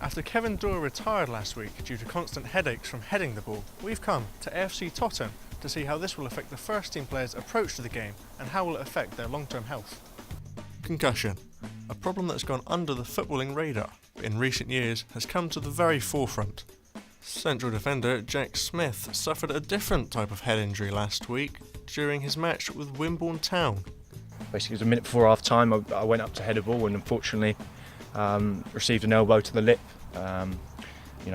After Kevin Doyle retired last week due to constant headaches from heading the ball, we've come to AFC Totton to see how this will affect the first team players' approach to the game and how will it affect their long-term health. Concussion, a problem that's gone under the footballing radar, but in recent years has come to the very forefront. Central defender Jack Smith suffered a different type of head injury last week during his match with Wimborne Town. Basically, it was a minute before half time. I went up to head a ball and unfortunately received an elbow to the lip.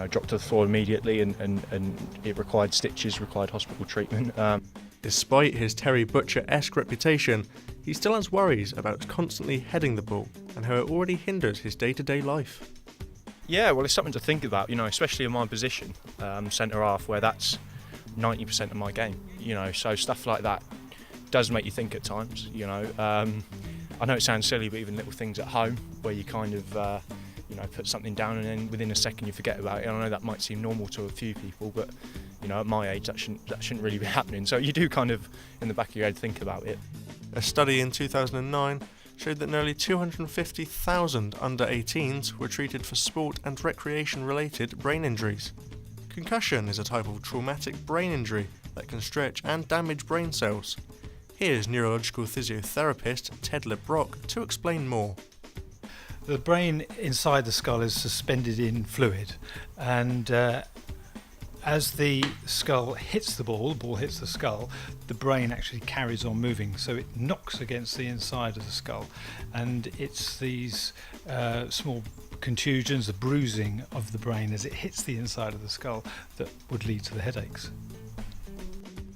Dropped to the floor immediately and it required stitches, required hospital treatment. Despite his Terry Butcher-esque reputation, he still has worries about constantly heading the ball and how it already hinders his day-to-day life. Yeah, well, it's something to think about, especially in my position, centre half, where that's 90% of my game. So stuff like that does make you think at times. I know it sounds silly, but even little things at home where you kind of put something down and then within a second you forget about it. And I know that might seem normal to a few people, but at my age that shouldn't really be happening. So you do kind of in the back of your head think about it. A study in 2009 showed that nearly 250,000 under-18s were treated for sport and recreation-related brain injuries. Concussion is a type of traumatic brain injury that can stretch and damage brain cells. Here's neurological physiotherapist Ted Le-Broque to explain more. The brain inside the skull is suspended in fluid, and as the skull hits the ball hits the skull, the brain actually carries on moving, so it knocks against the inside of the skull, and it's these small contusions, the bruising of the brain as it hits the inside of the skull, that would lead to the headaches.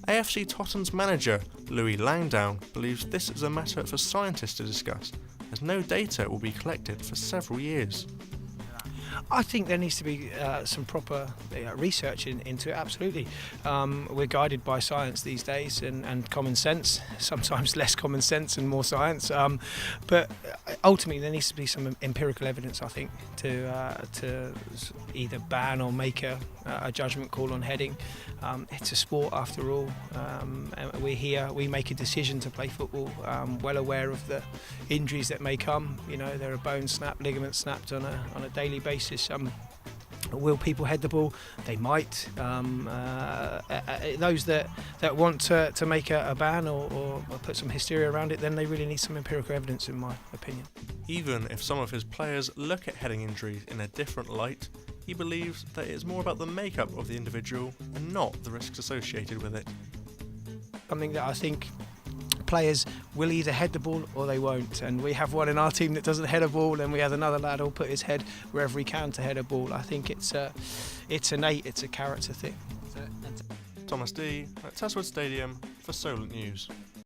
AFC Totton's manager, Louis Langdown, believes this is a matter for scientists to discuss, as no data will be collected for several years. I think there needs to be some proper research into it, absolutely. We're guided by science these days and common sense, sometimes less common sense and more science, but ultimately there needs to be some empirical evidence, I think, to either ban or make a judgment call on heading. It's a sport after all, and we're here, we make a decision to play football, well aware of the injuries that may come. There are bones snapped, ligaments snapped on a daily basis. Will people head the ball? They might. Those that want to make a ban or put some hysteria around it, then they really need some empirical evidence, in my opinion. Even if some of his players look at heading injuries in a different light, he believes that it's more about the makeup of the individual and not the risks associated with it. Something that I think players will either head the ball or they won't, and we have one in our team that doesn't head a ball, and we have another lad who'll put his head wherever he can to head a ball. I think it's innate, it's a character thing. Thomas D at Taswood Stadium for Solent News.